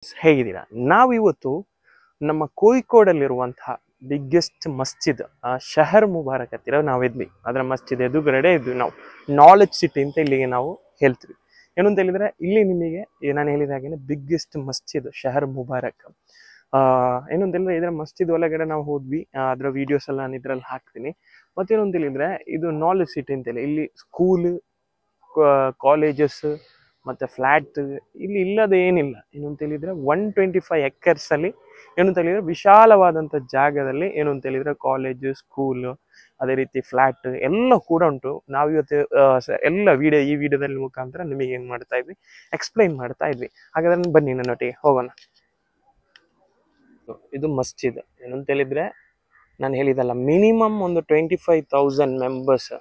ಹೇಗಿದ್ದೀರಾ? ನಾವಿವತ್ತು ನಮ್ಮ ಕೋಯಿಕೋಡಲ್ಲಿರುವಂತಹ ಬಿಗ್ಗೆಸ್ಟ್ ಮಸ್ಜಿದ್ ಶಹರ್ ಮುಬಾರಕ್ ಹತ್ತಿರ ನಾವಿದ್ವಿ. ಅದರ ಮಸ್ಜಿದ್ ಎದುರುಗಡೆ ಇದ್ವಿ ನಾವು. ನಾಲೆಜ್ ಸಿಟಿ ಅಂತ ಇಲ್ಲಿಗೆ ನಾವು ಹೇಳ್ತೀವಿ. ಏನು ಅಂತ ಹೇಳಿದ್ರೆ ಇಲ್ಲಿ ನಿಮಗೆ ನಾನು ಹೇಳಿದ ಹಾಗೆ ಬಿಗ್ಗೆಸ್ಟ್ ಮಸ್ಜಿದ್ ಶಹರ್ ಮುಬಾರಕ್. ಏನು ಅಂತ ಹೇಳಿದ್ರೆ ಇದರ ಮಸ್ಜಿದ್ ಒಳಗಡೆ ನಾವು ಹೋದ್ವಿ. ಅದರ ವಿಡಿಯೋಸ್ ಎಲ್ಲ ನಾನು ಇದ್ರಲ್ಲಿ ಹಾಕ್ತೀನಿ. ಮತ್ತೇನು ಅಂತ ಹೇಳಿದ್ರೆ ಇದು ನಾಲೆಜ್ ಸಿಟಿ ಅಂತೇಳಿ ಇಲ್ಲಿ ಸ್ಕೂಲ್, ಕಾಲೇಜಸ್ ಮತ್ತು ಫ್ಲ್ಯಾಟ್ ಇಲ್ಲಿ ಇಲ್ಲದೆ ಏನಿಲ್ಲ. ಏನು ಅಂತ ಹೇಳಿದರೆ 125 ಎಕರ್ಸಲ್ಲಿ ಏನು ಅಂತ ಹೇಳಿದರೆ ವಿಶಾಲವಾದಂಥ ಜಾಗದಲ್ಲಿ ಏನು ಅಂತ ಹೇಳಿದರೆ ಕಾಲೇಜು, ಸ್ಕೂಲು, ಅದೇ ರೀತಿ ಫ್ಲ್ಯಾಟ್ ಎಲ್ಲ ಕೂಡ ಉಂಟು. ನಾವಿವತ್ತು ಎಲ್ಲ ಈ ವಿಡಿಯೋದಲ್ಲಿ ಮುಖಾಂತರ ನಿಮಗೆ ಏನು ಮಾಡ್ತಾ ಇದ್ವಿ, ಎಕ್ಸ್ಪ್ಲೈನ್ ಮಾಡ್ತಾ ಇದ್ವಿ. ಹಾಗಾದ್ರೆ ಬನ್ನಿ ನನ್ನೊಟ್ಟಿಗೆ ಹೋಗೋಣ. ಇದು ಮಸ್ಜಿದ್. ಏನು ಅಂತ ಹೇಳಿದರೆ ನಾನು ಹೇಳಿದಲ್ಲ, ಮಿನಿಮಮ್ ಒಂದು 25,000 ಮೆಂಬರ್ಸ್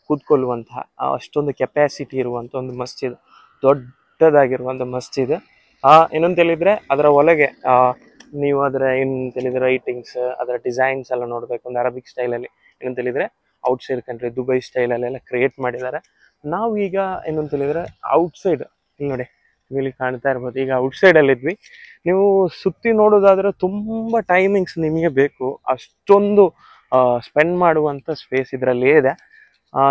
ಕೂತ್ಕೊಳ್ಳುವಂತಹ ಅಷ್ಟೊಂದು ಕೆಪಾಸಿಟಿ ಇರುವಂಥ ಒಂದು ಮಸ್ಜಿದ್, ದೊಡ್ಡದಾಗಿರುವಂಥ ಮಸ್ಜಿದ್. ಏನಂತ ಹೇಳಿದರೆ ಅದರ ಒಳಗೆ ನೀವು ಅದರ ಏನಂತ ಹೇಳಿದರೆ ರೈಟಿಂಗ್ಸ್, ಅದರ ಡಿಸೈನ್ಸ್ ಎಲ್ಲ ನೋಡಬೇಕು. ಒಂದು ಅರಬಿಕ್ ಸ್ಟೈಲಲ್ಲಿ ಏನಂತ ಹೇಳಿದರೆ ಔಟ್ಸೈಡ್ ಕಂಟ್ರಿ ದುಬೈ ಸ್ಟೈಲಲ್ಲೆಲ್ಲ ಕ್ರಿಯೇಟ್ ಮಾಡಿದ್ದಾರೆ. ನಾವು ಈಗ ಏನಂತ ಹೇಳಿದರೆ ಔಟ್ಸೈಡ್ ಇಲ್ಲಿ ನೋಡಿ, ಇಲ್ಲಿ ಕಾಣ್ತಾ ಇರ್ಬೋದು. ಈಗ ಔಟ್ಸೈಡಲ್ಲಿದ್ವಿ. ನೀವು ಸುತ್ತಿ ನೋಡೋದಾದರೆ ತುಂಬ ಟೈಮಿಂಗ್ಸ್ ನಿಮಗೆ ಬೇಕು. ಅಷ್ಟೊಂದು ಸ್ಪೆಂಡ್ ಮಾಡುವಂಥ ಸ್ಪೇಸ್ ಇದರಲ್ಲಿ ಇದೆ.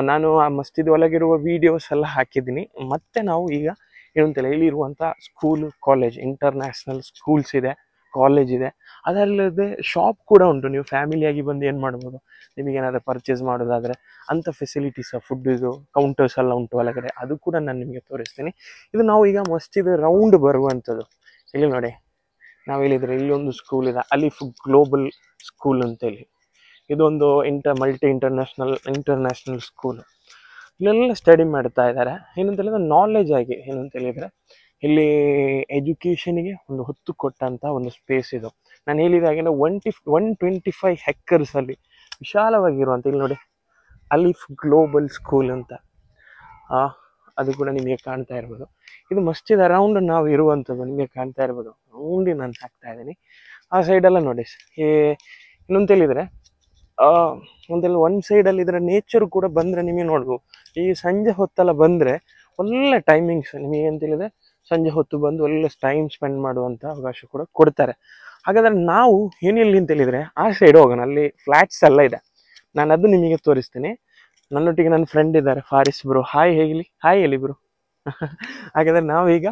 ನಾನು ಆ ಮಸ್ಜಿದ್ ಒಳಗಿರುವ ವೀಡಿಯೋಸ್ ಎಲ್ಲ ಹಾಕಿದ್ದೀನಿ. ಮತ್ತು ನಾವು ಈಗ ಏನಂತೇಳಿ ಇಲ್ಲಿರುವಂಥ ಸ್ಕೂಲು, ಕಾಲೇಜ್, ಇಂಟರ್ನ್ಯಾಷನಲ್ ಸ್ಕೂಲ್ಸ್ ಇದೆ, ಕಾಲೇಜ್ ಇದೆ. ಅದಲ್ಲದೆ ಶಾಪ್ ಕೂಡ ಉಂಟು. ನೀವು ಫ್ಯಾಮಿಲಿಯಾಗಿ ಬಂದು ಏನು ಮಾಡ್ಬೋದು, ನಿಮಗೇನಾದರೂ ಪರ್ಚೇಸ್ ಮಾಡೋದಾದರೆ ಅಂಥ ಫೆಸಿಲಿಟೀಸ್, ಫುಡ್ಡಿದು ಕೌಂಟರ್ಸ್ ಎಲ್ಲ ಉಂಟು ಒಳಗಡೆ. ಅದು ಕೂಡ ನಾನು ನಿಮಗೆ ತೋರಿಸ್ತೀನಿ. ಇದು ನಾವು ಈಗ ಮಸ್ಜಿದ್ ರೌಂಡ್ ಬರುವಂಥದ್ದು. ಇಲ್ಲಿ ನೋಡಿ, ನಾವು ಹೇಳಿದರೆ ಇಲ್ಲೊಂದು ಸ್ಕೂಲ್ ಇದೆ, ಅಲಿಫ್ ಗ್ಲೋಬಲ್ ಸ್ಕೂಲ್ ಅಂತೇಳಿ. ಇದೊಂದು ಮಲ್ಟಿ ಇಂಟರ್ನ್ಯಾಷನಲ್ ಸ್ಕೂಲ್. ಇಲ್ಲೆಲ್ಲ ಸ್ಟಡಿ ಮಾಡ್ತಾ ಇದ್ದಾರೆ. ಏನಂತ ಹೇಳಿದ್ರೆ ನಾಲೆಜ್ ಆಗಿ, ಏನಂತ ಹೇಳಿದರೆ ಇಲ್ಲಿ ಎಜುಕೇಷನಿಗೆ ಒಂದು ಹೊತ್ತು ಕೊಟ್ಟಂಥ ಒಂದು ಸ್ಪೇಸ್ ಇದು. ನಾನು ಹೇಳಿದಾಗೆ 125 ಎಕರ್ಸಲ್ಲಿ ವಿಶಾಲವಾಗಿರುವಂಥ, ಇಲ್ಲಿ ನೋಡಿ ಅಲಿಫ್ ಗ್ಲೋಬಲ್ ಸ್ಕೂಲ್ ಅಂತ, ಅದು ಕೂಡ ನಿಮಗೆ ಕಾಣ್ತಾ ಇರ್ಬೋದು. ಇದು ಮಸ್ಜಿದ್ ಅರೌಂಡ್ ನಾವು ಇರುವಂಥದ್ದು ನಿಮಗೆ ಕಾಣ್ತಾ ಇರ್ಬೋದು. ರೌಂಡಿ ನಾನು ಹಾಕ್ತಾ ಇದ್ದೀನಿ. ಆ ಸೈಡೆಲ್ಲ ನೋಡಿ, ಇನ್ನೊಂದು ಹೇಳಿದರೆ ಒಂದು ಸೈಡಲ್ಲಿ ಇದರ ನೇಚರ್ ಕೂಡ ಬಂದರೆ ನಿಮಗೆ ನೋಡ್ಬೋದು. ಈ ಸಂಜೆ ಹೊತ್ತೆಲ್ಲ ಬಂದರೆ ಒಳ್ಳೆ ಟೈಮಿಂಗ್ಸ್ ನಿಮಗೆ ಅಂತ ಹೇಳಿದರೆ ಸಂಜೆ ಹೊತ್ತು ಬಂದು ಒಳ್ಳೆ ಟೈಮ್ ಸ್ಪೆಂಡ್ ಮಾಡುವಂಥ ಅವಕಾಶ ಕೂಡ ಕೊಡ್ತಾರೆ. ಹಾಗಾದರೆ ನಾವು ಏನಿಲ್ಲ ಅಂತ ಹೇಳಿದರೆ ಆ ಸೈಡ್ ಹೋಗೋಣ. ಅಲ್ಲಿ ಫ್ಲ್ಯಾಟ್ಸ್ ಎಲ್ಲ ಇದೆ, ನಾನು ಅದು ನಿಮಗೆ ತೋರಿಸ್ತೀನಿ. ನನ್ನೊಟ್ಟಿಗೆ ನನ್ನ ಫ್ರೆಂಡ್ ಇದ್ದಾರೆ, ಫಾರಿಸ್ ಬ್ರೋ. ಹಾಯ್ ಹೇಳಿ ಬ್ರೋ. ಹಾಗಾದರೆ ನಾವೀಗ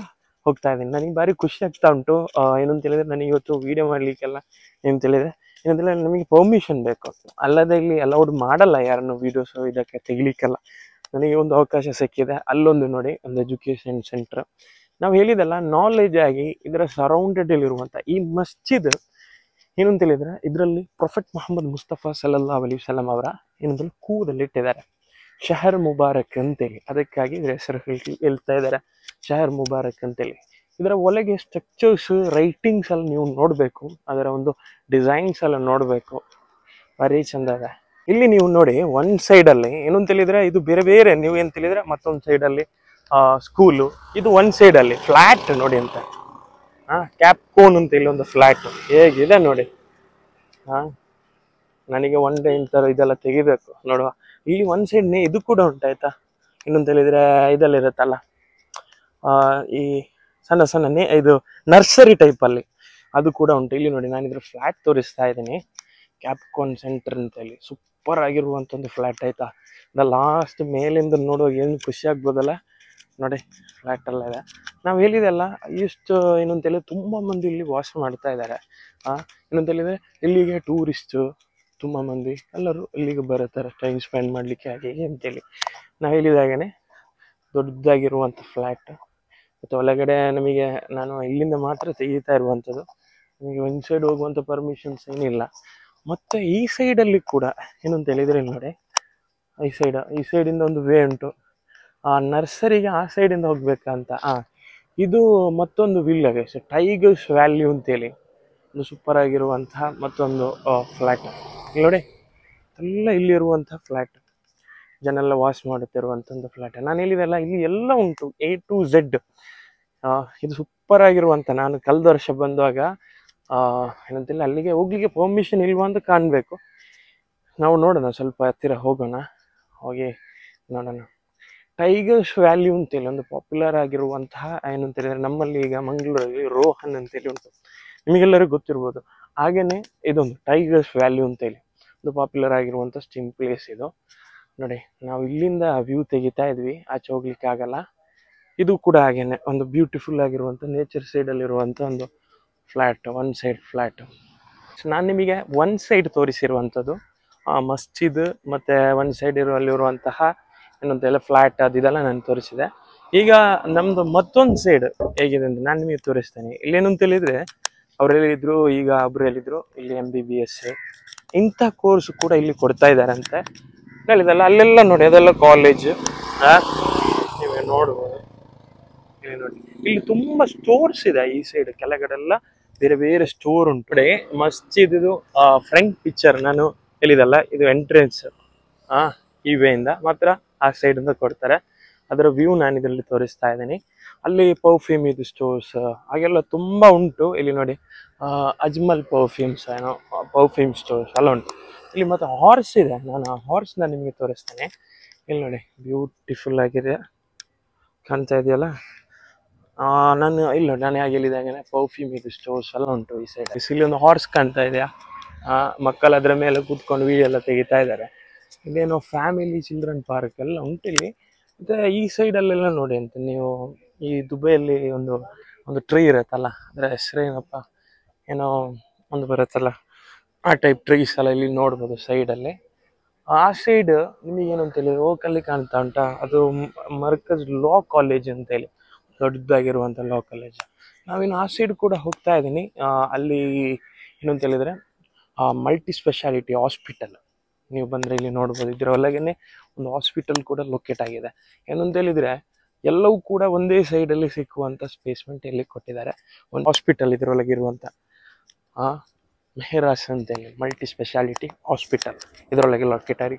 ಹೋಗ್ತಾ ಇದ್ದೀನಿ. ನನಗೆ ಭಾರಿ ಖುಷಿ ಆಗ್ತಾ ಉಂಟು. ಏನಂತ ಹೇಳಿದರೆ ನನಗೆ ಇವತ್ತು ವೀಡಿಯೋ ಮಾಡಲಿಕ್ಕೆಲ್ಲ ಏನಂತ ಹೇಳಿದರೆ ನಮಗೆ ಪರ್ಮಿಷನ್ ಬೇಕು, ಅಲ್ಲದೆ ಇಲ್ಲಿ ಅಲೌಡ್ ಮಾಡಲ್ಲ ಯಾರನ್ನು ವೀಡಿಯೋಸು ಇದಕ್ಕೆ ತೆಗಿಲಿಕ್ಕೆಲ್ಲ. ನನಗೆ ಒಂದು ಅವಕಾಶ ಸಿಕ್ಕಿದೆ. ಅಲ್ಲೊಂದು ನೋಡಿ, ಒಂದು ಎಜುಕೇಷನ್ ಸೆಂಟ್ರ್. ನಾವು ಹೇಳಿದಲ್ಲ, ನಾಲೆಜ್ ಆಗಿ ಇದರ ಸರೌಂಡೆಡಲ್ಲಿರುವಂಥ ಈ ಮಸ್ಜಿದ್ ಏನಂತ ಹೇಳಿದರೆ ಇದರಲ್ಲಿ ಪ್ರೊಫೆಟ್ ಮೊಹಮ್ಮದ್ ಮುಸ್ತಫಾ ಸಲ್ಲಲ್ಲಾಹು ಅಲೈಹಿ ವಸಲ್ಲಂ ಅವರ ಏನಂತೇಳಿ ಕೂದಲಿಟ್ಟಿದ್ದಾರೆ, ಶಹರ್ ಮುಬಾರಕ್ ಅಂತೇಳಿ. ಅದಕ್ಕಾಗಿ ಇದರ ಹೆಸರು ಹೇಳ್ತಾ ಇದ್ದಾರೆ, ಶಹರ್ ಮುಬಾರಕ್ ಅಂತೇಳಿ. ಇದರ ಒಳಗೆ ಸ್ಟ್ರಕ್ಚರ್ಸ್, ರೈಟಿಂಗ್ಸ್ ಎಲ್ಲ ನೀವು ನೋಡಬೇಕು, ಅದರ ಒಂದು ಡಿಸೈನ್ಸ್ ಎಲ್ಲ ನೋಡಬೇಕು, ಭಾರಿ ಚಂದ ಇದೆ. ಇಲ್ಲಿ ನೀವು ನೋಡಿ, ಒಂದು ಸೈಡಲ್ಲಿ ಏನು ಅಂತ ಹೇಳಿದರೆ ಇದು ಬೇರೆ ಬೇರೆ, ನೀವು ಏನು ತಿಳಿದರೆ ಮತ್ತೊಂದು ಸೈಡಲ್ಲಿ ಸ್ಕೂಲು, ಇದು ಒಂದು ಸೈಡಲ್ಲಿ ಫ್ಲ್ಯಾಟ್ ನೋಡಿ ಅಂತ. ಕ್ಯಾಪ್ಕೋನ್ ಅಂತ ಇಲ್ಲಿ ಒಂದು ಫ್ಲ್ಯಾಟ್ ಹೇಗಿದೆ ನೋಡಿ. ನನಗೆ ಒನ್ ಡೇ ಇಂಥರ ಇದೆಲ್ಲ ತೆಗಿಬೇಕು ನೋಡುವ. ಇಲ್ಲಿ ಒಂದು ಸೈಡ್ ಇದು ಕೂಡ ಉಂಟಾಯ್ತಾ. ಇನ್ನೊಂದು ಹೇಳಿದರೆ ಇದಲ್ಲಿರುತ್ತಲ್ಲ ಈ ಸಣ್ಣ ಇದು ನರ್ಸರಿ ಟೈಪಲ್ಲಿ, ಅದು ಕೂಡ ಉಂಟು. ಇಲ್ಲಿ ನೋಡಿ, ನಾನು ಇದ್ರ ಫ್ಲ್ಯಾಟ್ ತೋರಿಸ್ತಾ ಇದ್ದೀನಿ, ಕ್ಯಾಪ್ಕಾನ್ ಸೆಂಟರ್ ಅಂತೇಳಿ. ಸೂಪರ್ ಆಗಿರುವಂಥ ಒಂದು ಫ್ಲ್ಯಾಟ್ ಆಯಿತಾ. ಲಾಸ್ಟ್ ಮೇಲಿಂದ ನೋಡುವಾಗ ಏನು ಖುಷಿ ಆಗ್ಬೋದಲ್ಲ ನೋಡಿ, ಫ್ಲ್ಯಾಟ್ ಎಲ್ಲ ಇದೆ. ನಾವು ಹೇಳಿದೆಲ್ಲ ಇಷ್ಟು ಏನು ಅಂತೇಳಿ ತುಂಬ ಮಂದಿ ಇಲ್ಲಿ ವಾಸ ಮಾಡ್ತಾ ಇದ್ದಾರೆ. ಏನಂತ ಹೇಳಿದರೆ ಇಲ್ಲಿಗೆ ಟೂರಿಸ್ಟು ತುಂಬ ಮಂದಿ ಎಲ್ಲರೂ ಇಲ್ಲಿಗೆ ಬರುತ್ತಾರೆ ಟೈಮ್ ಸ್ಪೆಂಡ್ ಮಾಡಲಿಕ್ಕೆ, ಹಾಗೆ ಅಂತೇಳಿ. ನಾವು ಹೇಳಿದಾಗೇ ದೊಡ್ಡದಾಗಿರುವಂಥ ಫ್ಲ್ಯಾಟ್. ಮತ್ತು ಒಳಗಡೆ ನಮಗೆ, ನಾನು ಇಲ್ಲಿಂದ ಮಾತ್ರ ತೆಗಿತಾ ಇರುವಂಥದ್ದು, ನಮಗೆ ಒಂದು ಸೈಡ್ ಹೋಗುವಂಥ ಪರ್ಮಿಷನ್ಸ್ ಏನಿಲ್ಲ. ಮತ್ತು ಈ ಸೈಡಲ್ಲಿ ಕೂಡ ಏನು ಅಂತ ಹೇಳಿದರೆ ಇಲ್ಲಿ ನೋಡಿ, ಈ ಸೈಡಿಂದ ಒಂದು ವೇ ಉಂಟು. ನರ್ಸರಿಗೆ ಆ ಸೈಡಿಂದ ಹೋಗ್ಬೇಕಂತ. ಇದು ಮತ್ತೊಂದು ವಿಲ್ಲಗೆ ಟೈಗರ್ಸ್ ವ್ಯಾಲ್ಯೂ ಅಂತೇಳಿ ಒಂದು ಸೂಪರ್ ಆಗಿರುವಂತಹ ಮತ್ತೊಂದು ಫ್ಲ್ಯಾಟ್. ಇಲ್ಲಿ ನೋಡಿ, ಎಲ್ಲ ಇಲ್ಲಿರುವಂಥ ಫ್ಲ್ಯಾಟ್, ಜನೆಲ್ಲ ವಾಸ ಮಾಡುತ್ತಿರುವಂಥ ಒಂದು ಫ್ಲ್ಯಾಟ್. ನಾನು ಹೇಳಿದೆಲ್ಲ ಇಲ್ಲಿ ಎಲ್ಲ ಉಂಟು, A to Z. ಇದು ಸೂಪರ್ ಆಗಿರುವಂಥ, ನಾನು ಕಳೆದ ವರ್ಷ ಬಂದಾಗ ಏನಂತಿಲ್ಲ ಅಲ್ಲಿಗೆ ಹೋಗ್ಲಿಕ್ಕೆ ಪರ್ಮಿಷನ್ ಇಲ್ವಾ ಅಂತ ಕಾಣಬೇಕು. ನಾವು ನೋಡೋಣ, ಸ್ವಲ್ಪ ಹತ್ತಿರ ಹೋಗೋಣ, ಹೋಗಿ ನೋಡೋಣ. ಟೈಗರ್ಸ್ ವ್ಯಾಲ್ಯೂ ಅಂತೇಳಿ ಒಂದು ಪಾಪ್ಯುಲರ್ ಆಗಿರುವಂತಹ ಏನಂತ ಹೇಳಿದ್ರೆ ನಮ್ಮಲ್ಲಿ ಈಗ ಮಂಗಳೂರಲ್ಲಿ ರೋಹನ್ ಅಂತೇಳಿ ಉಂಟು, ನಿಮಗೆಲ್ಲರಿಗೂ ಗೊತ್ತಿರ್ಬೋದು. ಹಾಗೇನೆ ಇದೊಂದು ಟೈಗರ್ಸ್ ವ್ಯಾಲ್ಯೂ ಅಂತೇಳಿ ಒಂದು ಪಾಪ್ಯುಲರ್ ಆಗಿರುವಂಥ ಸ್ಟಿಮ್ ಪ್ಲೇಸ್ ಇದು. ನೋಡಿ ನಾವು ಇಲ್ಲಿಂದ ವ್ಯೂ ತೆಗಿತಾ ಇದ್ವಿ, ಆಚೆ ಹೋಗ್ಲಿಕ್ಕೆ ಆಗಲ್ಲ. ಇದು ಕೂಡ ಹಾಗೇನೆ ಒಂದು ಬ್ಯೂಟಿಫುಲ್ ಆಗಿರುವಂಥ ನೇಚರ್ ಸೈಡಲ್ಲಿರುವಂಥ ಒಂದು ಫ್ಲ್ಯಾಟ್, ಒನ್ ಸೈಡ್ ಫ್ಲ್ಯಾಟ್. ನಾನು ನಿಮಗೆ ಒನ್ ಸೈಡ್ ತೋರಿಸಿರುವಂಥದ್ದು ಮಸ್ಜಿದ್ ಮತ್ತು ಒನ್ ಸೈಡ್ ಅಲ್ಲಿರುವಂತಹ ಏನಂತೆಲ್ಲ ಫ್ಲ್ಯಾಟ್ ಅದೆಲ್ಲ ನಾನು ತೋರಿಸಿದೆ. ಈಗ ನಮ್ಮದು ಮತ್ತೊಂದು ಸೈಡ್ ಹೇಗಿದೆ ಅಂತ ನಾನು ನಿಮಗೆ ತೋರಿಸ್ತೇನೆ. ಇಲ್ಲೇನು ಅಂತ ಹೇಳಿದರೆ ಅವ್ರು ಹೇಳಿದ್ರು, ಈಗ ಒಬ್ರು ಹೇಳಿದ್ರು ಇಲ್ಲಿ MBBS ಇಂಥ ಕೋರ್ಸ್ ಕೂಡ ಇಲ್ಲಿ ಕೊಡ್ತಾ ಇದ್ದಾರೆ ಅಂತ ಹೇಳಿದಲ್ಲ. ಅಲ್ಲೆಲ್ಲ ನೋಡಿ ಅದೆಲ್ಲ ಕಾಲೇಜ್, ನೀವೇ ನೋಡ್ಬೋದು. ಇಲ್ಲಿ ನೋಡಿ ಇಲ್ಲಿ ತುಂಬ ಸ್ಟೋರ್ಸ್ ಇದೆ ಈ ಸೈಡ್, ಕೆಳಗಡೆಲ್ಲ ಬೇರೆ ಬೇರೆ ಸ್ಟೋರ್ ಉಂಟು. ಮಸ್ಜಿದ್ ಇದು ಫ್ರಂಟ್ ಪಿಕ್ಚರ್ ನಾನು ಹೇಳಿದಲ್ಲ, ಇದು ಎಂಟ್ರೆನ್ಸ್ ಈ ವೇಯಿಂದ ಮಾತ್ರ ಆ ಸೈಡಿಂದ ಕೊಡ್ತಾರೆ. ಅದರ ವ್ಯೂ ನಾನು ಇದರಲ್ಲಿ ತೋರಿಸ್ತಾ ಇದ್ದೀನಿ. ಅಲ್ಲಿ ಪರ್ಫ್ಯೂಮ್ ಇದು ಸ್ಟೋರ್ಸ್ ಹಾಗೆಲ್ಲ ತುಂಬ ಉಂಟು. ಇಲ್ಲಿ ನೋಡಿ ಅಜ್ಮಲ್ ಪರ್ಫ್ಯೂಮ್ಸ್ ಏನೋ ಪರ್ಫ್ಯೂಮ್ ಸ್ಟೋರ್ಸ್ ಎಲ್ಲ ಉಂಟು. ಇಲ್ಲಿ ಮತ್ತು ಹಾರ್ಸ್ ಇದೆ, ನಾನು ಆ ಹಾರ್ಸ್ನ ನಿಮಗೆ ತೋರಿಸ್ತೇನೆ. ಇಲ್ಲಿ ನೋಡಿ ಬ್ಯೂಟಿಫುಲ್ ಆಗಿದೆ, ಕಾಣ್ತಾ ಇದೆಯಲ್ಲ. ನಾನು ಇಲ್ಲ ನಾನು ಹೇಗೆ ಹೇಳಿದಾಗ ಪರ್ಫ್ಯೂಮ್ ಇದು ಸ್ಟೋರ್ಸ್ ಎಲ್ಲ ಉಂಟು ಈ ಸೈಡ್. ಇಲ್ಲಿ ಒಂದು ಹಾರ್ಸ್ ಕಾಣ್ತಾ ಇದೆಯಾ, ಮಕ್ಕಳು ಅದರ ಮೇಲೆ ಕೂತ್ಕೊಂಡು ವೀಡಿಯೋ ಎಲ್ಲ ತೆಗಿತಾ ಇದ್ದಾರೆ. ಇದೇನೋ ಫ್ಯಾಮಿಲಿ ಚಿಲ್ಡ್ರನ್ ಪಾರ್ಕ್ ಎಲ್ಲ ಉಂಟು ಇಲ್ಲಿ. ಮತ್ತು ಈ ಸೈಡಲ್ಲೆಲ್ಲ ನೋಡಿ ಅಂತ ನೀವು ಈ ದುಬೈಯಲ್ಲಿ ಒಂದು ಟ್ರೀ ಇರುತ್ತಲ್ಲ, ಅದರ ಹೆಸರೇನಪ್ಪ ಏನೋ ಒಂದು ಬರುತ್ತಲ್ಲ, ಆ ಟೈಪ್ ಟ್ರೀಸ್ ಎಲ್ಲ ಇಲ್ಲಿ ನೋಡ್ಬೋದು ಸೈಡಲ್ಲಿ. ಆ ಸೈಡ್ ನಿಮಗೇನು ಅಂತೇಳಿ ಓಕಲ್ಲಿ ಕಾಣ್ತಾ ಉಂಟಾ, ಅದು ಮರ್ಕಜ್ ಲಾ ಕಾಲೇಜ್ ಅಂತೇಳಿ ದೊಡ್ಡದಾಗಿರುವಂಥ ಲಾ ಕಾಲೇಜ್. ನಾವಿನ್ನು ಆ ಸೈಡ್ ಕೂಡ ಹೋಗ್ತಾ ಇದ್ದೀನಿ. ಅಲ್ಲಿ ಏನು ಅಂತ ಹೇಳಿದರೆ ಮಲ್ಟಿ ಸ್ಪೆಷಾಲಿಟಿ ಹಾಸ್ಪಿಟಲ್ ನೀವು ಬಂದರೆ ಇಲ್ಲಿ ನೋಡ್ಬೋದು. ಇದರ ಒಳಗೇನೆ ಒಂದು ಹಾಸ್ಪಿಟಲ್ ಕೂಡ ಲೊಕೇಟ್ ಆಗಿದೆ. ಏನು ಅಂತ ಹೇಳಿದರೆ ಎಲ್ಲವೂ ಕೂಡ ಒಂದೇ ಸೈಡಲ್ಲಿ ಸಿಕ್ಕುವಂಥ ಸ್ಪೇಸ್ಮೆಂಟ್ ಇಲ್ಲಿ ಕೊಟ್ಟಿದ್ದಾರೆ. ಒಂದು ಹಾಸ್ಪಿಟಲ್ ಇದರೊಳಗಿರುವಂಥ ಮೆಹರಾಸ್ ಅಂತೇಳಿ ಮಲ್ಟಿ ಸ್ಪೆಷಾಲಿಟಿ ಹಾಸ್ಪಿಟಲ್ ಇದರೊಳಗೆ ಲೊಕೇಟ್ ಆಗಿ.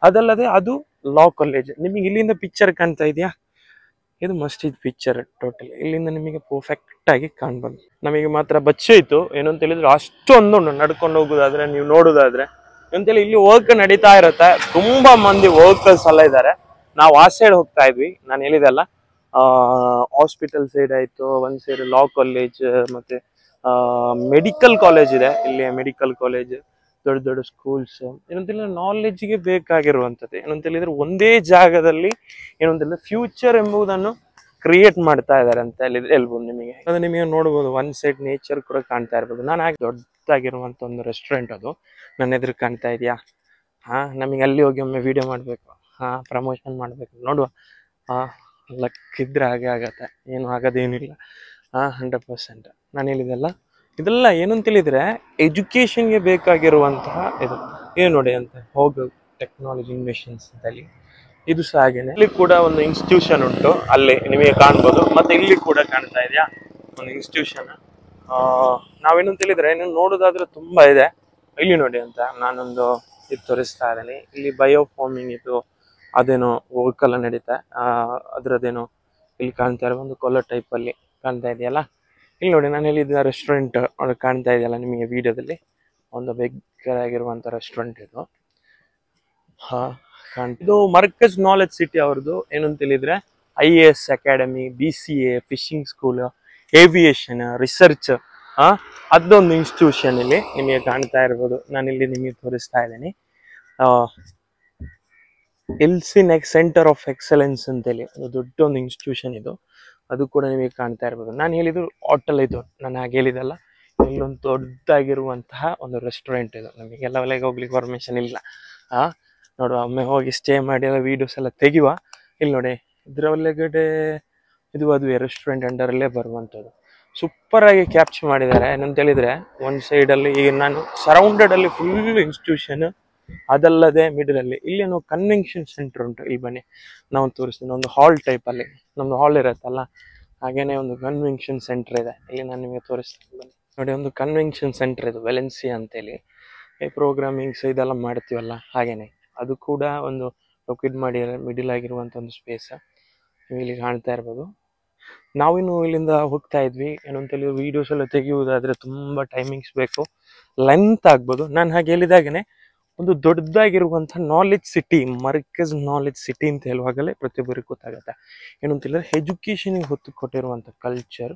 ಅದಲ್ಲದೆ ಅದು ಲಾ ಕಾಲೇಜ್. ನಿಮಗೆ ಇಲ್ಲಿಂದ ಪಿಕ್ಚರ್ ಕಾಣ್ತಾ ಇದೆಯಾ, ಇದು ಮಸ್ಜಿದ್ ಪಿಕ್ಚರ್ ಟೋಟಲಿ ಇಲ್ಲಿಂದ ನಿಮಗೆ ಪರ್ಫೆಕ್ಟ್ ಆಗಿ ಕಾಣ್ಬೋದು. ನಮಗೆ ಮಾತ್ರ ಬಚ್ಚೋಯ್ತು ಏನು ಅಂತ ಹೇಳಿದ್ರೆ ಅಷ್ಟೊಂದು ನಡ್ಕೊಂಡು ಹೋಗೋದಾದ್ರೆ ನೀವು ನೋಡೋದಾದ್ರೆ ಅಂತೇಳಿ ಇಲ್ಲಿ ವರ್ಕ್ ನಡೀತಾ ಇರುತ್ತೆ. ತುಂಬಾ ಮಂದಿ ವರ್ಕರ್ಸ್ ಎಲ್ಲ ಇದ್ದಾರೆ. ನಾವು ಆ ಸೈಡ್ ಹೋಗ್ತಾ ಇದ್ವಿ, ನಾನು ಹೇಳಿದೆಲ್ಲ ಹಾಸ್ಪಿಟಲ್ ಸೈಡ್ ಆಯ್ತು, ಒಂದ್ ಸೈಡ್ ಲಾ ಕಾಲೇಜ್ ಮತ್ತೆ ಮೆಡಿಕಲ್ ಕಾಲೇಜ್ ಇದೆ. ಇಲ್ಲಿ ಮೆಡಿಕಲ್ ಕಾಲೇಜ್, ದೊಡ್ಡ ದೊಡ್ಡ ಸ್ಕೂಲ್ಸ್ ಏನಂತೇಳಿದ್ರೆ ನಾಲೆಡ್ಜ್ಗೆ ಬೇಕಾಗಿರುವಂಥದ್ದು. ಏನಂತ ಹೇಳಿದ್ರೆ ಒಂದೇ ಜಾಗದಲ್ಲಿ ಏನಂತೇಳಿದ್ರೆ ಫ್ಯೂಚರ್ ಎಂಬುದನ್ನು ಕ್ರಿಯೇಟ್ ಮಾಡ್ತಾ ಇದ್ದಾರೆ ಅಂತ ಹೇಳ್ಬೋದು ನಿಮಗೆ. ಅದು ನಿಮಗೆ ನೋಡ್ಬೋದು, ಒನ್ ಸೈಡ್ ನೇಚರ್ ಕೂಡ ಕಾಣ್ತಾ ಇರ್ಬೋದು. ನಾನು ಹಾಗೆ ದೊಡ್ಡದಾಗಿರುವಂಥ ಒಂದು ರೆಸ್ಟೋರೆಂಟ್ ಅದು ನನ್ನ ಎದುರು ಕಾಣ್ತಾ ಇದೆಯಾ. ನಮಗೆ ಅಲ್ಲಿ ಹೋಗಿ ಒಮ್ಮೆ ವಿಡಿಯೋ ಮಾಡಬೇಕು, ಪ್ರಮೋಷನ್ ಮಾಡಬೇಕು, ನೋಡುವ. ಲಕ್ ಇದ್ರೆ ಹಾಗೆ ಆಗತ್ತೆ, ಏನು ಆಗೋದೇನಿಲ್ಲ. 100% ನಾನು ಹೇಳಿದೆಲ್ಲ ಇದೆಲ್ಲ ಏನು ಅಂತ ಹೇಳಿದ್ರೆ ಎಜುಕೇಶನ್ಗೆ ಬೇಕಾಗಿರುವಂತಹ ಇದು ಏನು ನೋಡಿ ಅಂತ ಹೋಗು ಟೆಕ್ನಾಲಜಿ ಇನ್ವೆಷನ್ಸ್ ಅಂತೇಳಿ. ಇದು ಸಹ ಹಾಗೇನೆ ಇಲ್ಲಿ ಕೂಡ ಒಂದು ಇನ್ಸ್ಟಿಟ್ಯೂಷನ್ ಉಂಟು, ಅಲ್ಲಿ ನಿಮಗೆ ಕಾಣ್ಬೋದು. ಮತ್ತೆ ಇಲ್ಲಿ ಕೂಡ ಕಾಣ್ತಾ ಇದೆಯಾ ಒಂದು ಇನ್ಸ್ಟಿಟ್ಯೂಷನ್. ನಾವೇನು ಹೇಳಿದ್ರೆ ಇನ್ನು ನೋಡೋದಾದ್ರೆ ತುಂಬಾ ಇದೆ. ಇಲ್ಲಿ ನೋಡಿ ಅಂತ ನಾನೊಂದು ಇದು ತೋರಿಸ್ತಾ ಇದ್ದೀನಿ. ಇಲ್ಲಿ ಬಯೋ ಫಾರ್ಮಿಂಗ್ ಇದು ಅದೇನೋ ವರ್ಕ್ ಎಲ್ಲ ನಡೀತಾ, ಅದ್ರದ್ದೇನೋ ಇಲ್ಲಿ ಕಾಣ್ತಾ ಇರೋ ಒಂದು ಕೊಲ್ಲ ಟೈಪ್ ಅಲ್ಲಿ ಕಾಣ್ತಾ ಇದೆಯಲ್ಲ. ಇಲ್ಲಿ ನೋಡಿ ನಾನು ಹೇಳಿದ ರೆಸ್ಟೋರೆಂಟ್ ಕಾಣ್ತಾ ಇದೆಯಲ್ಲ ನಿಮಗೆ ವಿಡಿಯೋದಲ್ಲಿ, ಒಂದು ಬೆಗ್ಗರಾಗಿರುವಂಥ ರೆಸ್ಟೋರೆಂಟ್ ಇದು. ಇದು ಮರ್ಕಜ್ ನಾಲೆಜ್ ಸಿಟಿ ಅವ್ರದ್ದು. ಏನು ಅಂತ ಹೇಳಿದ್ರೆ IAS academy, BCA, fishing school, aviation, research ಅದೊಂದು ಇನ್ಸ್ಟಿಟ್ಯೂಷನ್ ಇಲ್ಲಿ ನಿಮಗೆ ಕಾಣ್ತಾ ಇರ್ಬೋದು. ನಾನಿಲ್ಲಿ ನಿಮಗೆ ತೋರಿಸ್ತಾ ಇದ್ದೀನಿ. ಎಲ್ಸಿನೆಕ್ ಸೆಂಟರ್ ಆಫ್ ಎಕ್ಸಲೆನ್ಸ್ ಅಂತೇಳಿ ಅದು ದೊಡ್ಡ ಒಂದು ಇನ್ಸ್ಟಿಟ್ಯೂಷನ್ ಇದು. ಅದು ಕೂಡ ನಿಮಗೆ ಕಾಣ್ತಾ ಇರ್ಬೋದು. ನಾನು ಹೇಳಿದ್ದು ಹೋಟೆಲ್ ಇದು, ನಾನು ಹಾಗೆ ಹೇಳಿದಲ್ಲ, ಇಲ್ಲೊಂದು ದೊಡ್ಡದಾಗಿರುವಂತಹ ಒಂದು ರೆಸ್ಟೋರೆಂಟ್ ಇದು. ನಮಗೆಲ್ಲ ಒಳಗೆ ಹೋಗ್ಲಿಕ್ಕೆ ಪರ್ಮಿಷನ್ ಇಲ್ಲ. ನೋಡುವ ಒಮ್ಮೆ ಹೋಗಿ ಸ್ಟೇ ಮಾಡಿ ಎಲ್ಲ ವೀಡಿಯೋಸ್ ಎಲ್ಲ ತೆಗಿಯುವ. ಇಲ್ಲಿ ನೋಡಿ ಇದರ ಒಳಗಡೆ ಇದು ಅದುವೇ ರೆಸ್ಟೋರೆಂಟ್ ಅಂಡರಲ್ಲೇ ಬರುವಂಥದ್ದು. ಸೂಪರ್ ಆಗಿ ಕ್ಯಾಪ್ಚರ್ ಮಾಡಿದ್ದಾರೆ. ಏನಂತ ಹೇಳಿದ್ರೆ ಒಂದು ಸೈಡಲ್ಲಿ ಈಗ ನಾನು ಸರೌಂಡೆಡ್ ಅಲ್ಲಿ ಫುಲ್ ಇನ್ಸ್ಟಿಟ್ಯೂಷನ್, ಅದಲ್ಲದೆ ಮಿಡಲ್ ಅಲ್ಲಿ ಇಲ್ಲೇನೋ ಕನ್ವೆನ್ಷನ್ ಸೆಂಟರ್ ಉಂಟು. ಇಲ್ಲಿ ಬನ್ನಿ ನಾವು ತೋರಿಸ್ತೀನಿ. ಒಂದು ಹಾಲ್ ಟೈಪ್ ಅಲ್ಲಿ ನಮ್ದು ಹಾಲ್ ಇರತ್ತಲ್ಲ, ಹಾಗೇನೆ ಒಂದು ಕನ್ವೆನ್ಷನ್ ಸೆಂಟರ್ ಇದೆ. ಇಲ್ಲಿ ನಾನು ನಿಮಗೆ ತೋರಿಸ್ತೀನಿ ಬನ್ನಿ. ನೋಡಿ ಒಂದು ಕನ್ವೆನ್ಷನ್ ಸೆಂಟರ್ ಇದು ವೆಲೆನ್ಸಿಯಾ ಅಂತೇಳಿ. ಈ ಪ್ರೋಗ್ರಾಮಿಂಗ್ಸ್ ಇದೆಲ್ಲ ಮಾಡ್ತೀವಲ್ಲ ಹಾಗೇನೆ ಅದು ಕೂಡ ಒಂದು ಲೊಕೇಟ್ ಮಾಡಿ ಮಿಡಿಲ್ ಆಗಿರುವಂಥ ಒಂದು ಸ್ಪೇಸ್ ನೀವು ಇಲ್ಲಿ ಕಾಣ್ತಾ ಇರ್ಬೋದು. ನಾವಿನ್ನು ಇಲ್ಲಿಂದ ಹೋಗ್ತಾ ಇದ್ವಿ. ಏನು ಅಂತ ಹೇಳಿ ವೀಡಿಯೋಸ್ ಎಲ್ಲ ತೆಗೆಯುವುದಾದ್ರೆ ತುಂಬ ಟೈಮಿಂಗ್ಸ್ ಬೇಕು, ಲೆಂತ್ ಆಗ್ಬೋದು. ನಾನು ಹಾಗೆ ಹೇಳಿದಾಗೇ ಒಂದು ದೊಡ್ಡದಾಗಿರುವಂಥ knowledge city, Markaz knowledge city ಅಂತ ಹೇಳುವಾಗಲೇ ಪ್ರತಿಯೊಬ್ಬರಿಗೂ ಗೊತ್ತಾಗುತ್ತೆ. ಏನು ಅಂತ ಹೇಳಿದ್ರೆ ಎಜುಕೇಷನಿಗೆ ಹೊತ್ತು ಕೊಟ್ಟಿರುವಂಥ ಕಲ್ಚರ್,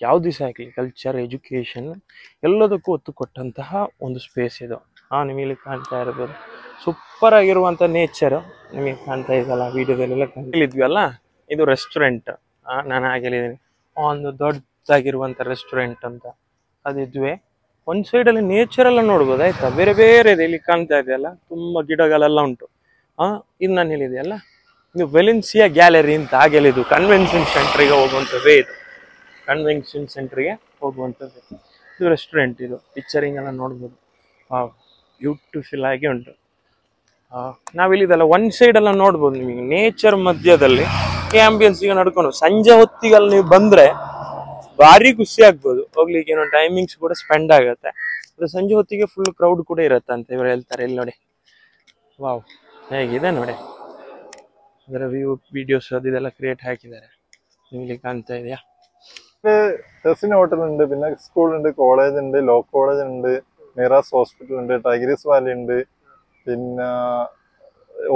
ಯಾವುದು ಸಹ ಆಗಲಿ ಕಲ್ಚರ್ ಎಜುಕೇಷನ್ ಎಲ್ಲದಕ್ಕೂ ಒತ್ತು ಕೊಟ್ಟಂತಹ ಒಂದು ಸ್ಪೇಸ್ ಇದು. ನಿಮಗೆ ಕಾಣ್ತಾ ಇರ್ಬೋದು ಸೂಪರ್ ಆಗಿರುವಂಥ ನೇಚರು ನಿಮಗೆ ಕಾಣ್ತಾ ಇದೆಯಲ್ಲ ವಿಡಿಯೋದಲ್ಲೆಲ್ಲ ಹೇಳಿದ್ವಲ್ಲ. ಇದು ರೆಸ್ಟೋರೆಂಟ್, ನಾನು ಹಾಗೆ ಹೇಳಿದ್ದೀನಿ ಒಂದು ದೊಡ್ಡದಾಗಿರುವಂಥ ರೆಸ್ಟೋರೆಂಟ್ ಅಂತ ಅದಿದ್ವಿ. ಒಂದು ಸೈಡಲ್ಲಿ ನೇಚರ್ ಎಲ್ಲ ನೋಡ್ಬೋದು ಆಯ್ತಾ, ಬೇರೆ ಬೇರೆ ಇದೆ. ಇಲ್ಲಿ ಕಾಣ್ತಾ ಇದೆಯಲ್ಲ ತುಂಬ ಗಿಡಗಳೆಲ್ಲ ಉಂಟು. ಇದು ನಾನು ಹೇಳಿದೆಯಲ್ಲ, ಇದು ವೆಲೆನ್ಸಿಯಾ ಗ್ಯಾಲರಿ ಅಂತ ಹಾಗೆ ಹೇಳಿದ್ದು. ಕನ್ವೆನ್ಷನ್ ಸೆಂಟ್ರಿಗೆ ಹೋಗುವಂಥ ವೇ ಇದು, ಕನ್ವೆನ್ಷನ್ ಸೆಂಟ್ರಿಗೆ ಹೋಗುವಂಥ ವೇ. ಇದು ರೆಸ್ಟೋರೆಂಟ್, ಇದು ಪಿಕ್ಚರಿಂಗ್ ಎಲ್ಲ ನೋಡ್ಬೋದು. ಬ್ಯೂಟಿಫುಲ್ ಆಗಿ ಉಂಟು. ನಾವಿಲ್ಲಿದೆಲ್ಲ ಒನ್ ಸೈಡ್ ಎಲ್ಲ ನೋಡ್ಬೋದು ನಿಮಗೆ ನೇಚರ್ ಮಧ್ಯದಲ್ಲಿ ಈ ಆಂಬಿಯನ್ಸ್. ಈಗ ನಡ್ಕೊಂಡು ಸಂಜೆ ಹೊತ್ತಿಗೆಲ್ಲ ನೀವು ಬಂದ್ರೆ ಭಾರಿ ಖುಷಿ ಆಗ್ಬೋದು. ಹೋಗ್ಲಿಕ್ಕೆ ಏನೋ ಟೈಮಿಂಗ್ಸ್ ಕೂಡ ಸ್ಪೆಂಡ್ ಆಗುತ್ತೆ. ಅದು ಸಂಜೆ ಹೊತ್ತಿಗೆ ಫುಲ್ ಕ್ರೌಡ್ ಕೂಡ ಇರುತ್ತೆ ಅಂತ ಇವರು ಹೇಳ್ತಾರೆ. ಇಲ್ಲಿ ನೋಡಿ, ವಾವ್ ಹೇಗಿದೆ ನೋಡಿ, ಅದರ ವ್ಯೂ ವಿಡಿಯೋಸ್ ಅದೆಲ್ಲ ಕ್ರಿಯೇಟ್ ಹಾಕಿದ್ದಾರೆ. ನಿಮಗೆ ಕಾಣ್ತಾ ಇದೆಯಾ? ഹോട്ടൽ ഉണ്ട്, പിന്നെ സ്കൂൾ ഉണ്ട്, കോളേജ് ഉണ്ട്, ലോ കോളേജ് ഉണ്ട്, മിറാസ് ഹോസ്പിറ്റൽ ഉണ്ട്, ടൈഗറിസ് വാലി ഉണ്ട്, പിന്നെ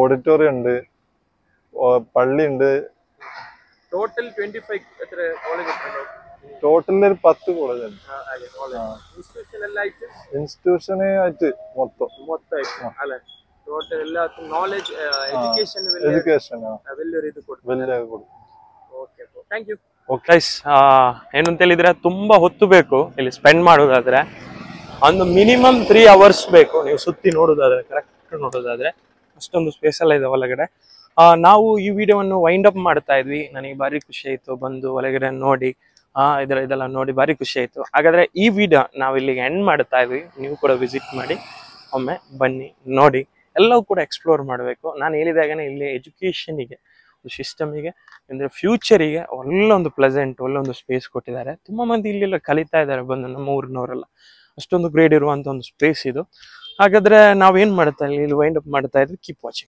ഓഡിറ്റോറിയം ഉണ്ട്, പള്ളി ഉണ്ട്. ടോട്ടൽ 25 എത്ര കോളേജ് ഉണ്ട്? ടോട്ടലിൽ ഒരു 10 കോളേജ് ഉണ്ട്. ഇൻസ്റ്റിറ്റ്യൂഷൻ ആയിട്ട് മൊത്തം അല്ലെ ടോട്ടൽ എല്ലാവർക്കും നോളജ് എഡ്യൂക്കേഷൻ വലിയൊരു ഇത് കൊടുക്കും. Okay thank you. ಗೈಸ್, ಏನು ಅಂತ ಹೇಳಿದ್ರೆ ತುಂಬಾ ಹೊತ್ತು ಬೇಕು ಇಲ್ಲಿ ಸ್ಪೆಂಡ್ ಮಾಡೋದಾದ್ರೆ. ಒಂದು ಮಿನಿಮಮ್ 3 hours ಬೇಕು ನೀವು ಸುತ್ತಿ ನೋಡೋದಾದ್ರೆ, ಕರೆಕ್ಟ್ ನೋಡೋದಾದ್ರೆ. ಅಷ್ಟೊಂದು ಸ್ಪೇಸ್ ಎಲ್ಲ ಇದೆ ಒಳಗಡೆ. ನಾವು ಈ ವಿಡಿಯೋವನ್ನು ವೈಂಡ್ ಅಪ್ ಮಾಡ್ತಾ ಇದ್ವಿ. ನನಗೆ ಭಾರಿ ಖುಷಿ ಆಯ್ತು ಬಂದು ಒಳಗಡೆ ನೋಡಿ, ಇದೆಲ್ಲ ನೋಡಿ ಭಾರಿ ಖುಷಿ ಆಯ್ತು. ಹಾಗಾದ್ರೆ ಈ ವಿಡಿಯೋ ನಾವು ಇಲ್ಲಿಗೆ ಎಂಡ್ ಮಾಡ್ತಾ ಇದ್ವಿ. ನೀವು ಕೂಡ ವಿಸಿಟ್ ಮಾಡಿ, ಒಮ್ಮೆ ಬನ್ನಿ ನೋಡಿ, ಎಲ್ಲವೂ ಕೂಡ ಎಕ್ಸ್ಪ್ಲೋರ್ ಮಾಡಬೇಕು. ನಾನು ಹೇಳಿದಾಗನೇ ಇಲ್ಲಿ ಎಜುಕೇಷನಿಗೆ, ಸಿಸ್ಟಮಿಗೆ ಅಂದರೆ ಫ್ಯೂಚರಿಗೆ ಒಳ್ಳೊಂದು ಪ್ಲೆಸೆಂಟ್, ಒಳ್ಳೊಂದು ಸ್ಪೇಸ್ ಕೊಟ್ಟಿದ್ದಾರೆ. ತುಂಬ ಮಂದಿ ಇಲ್ಲೆಲ್ಲ ಕಲಿತಾ ಇದ್ದಾರೆ ಬಂದು, ನಮ್ಮ ಊರಿನವರೆಲ್ಲ. ಅಷ್ಟೊಂದು ಗ್ರೇಡ್ ಇರುವಂಥ ಒಂದು ಸ್ಪೇಸ್ ಇದು. ಹಾಗಾದರೆ ನಾವೇನು ಮಾಡ್ತಾ ಇಲ್ಲಿ ವೈಂಡ್ ಅಪ್ ಮಾಡ್ತಾ ಇದ್ವಿ. Keep watching.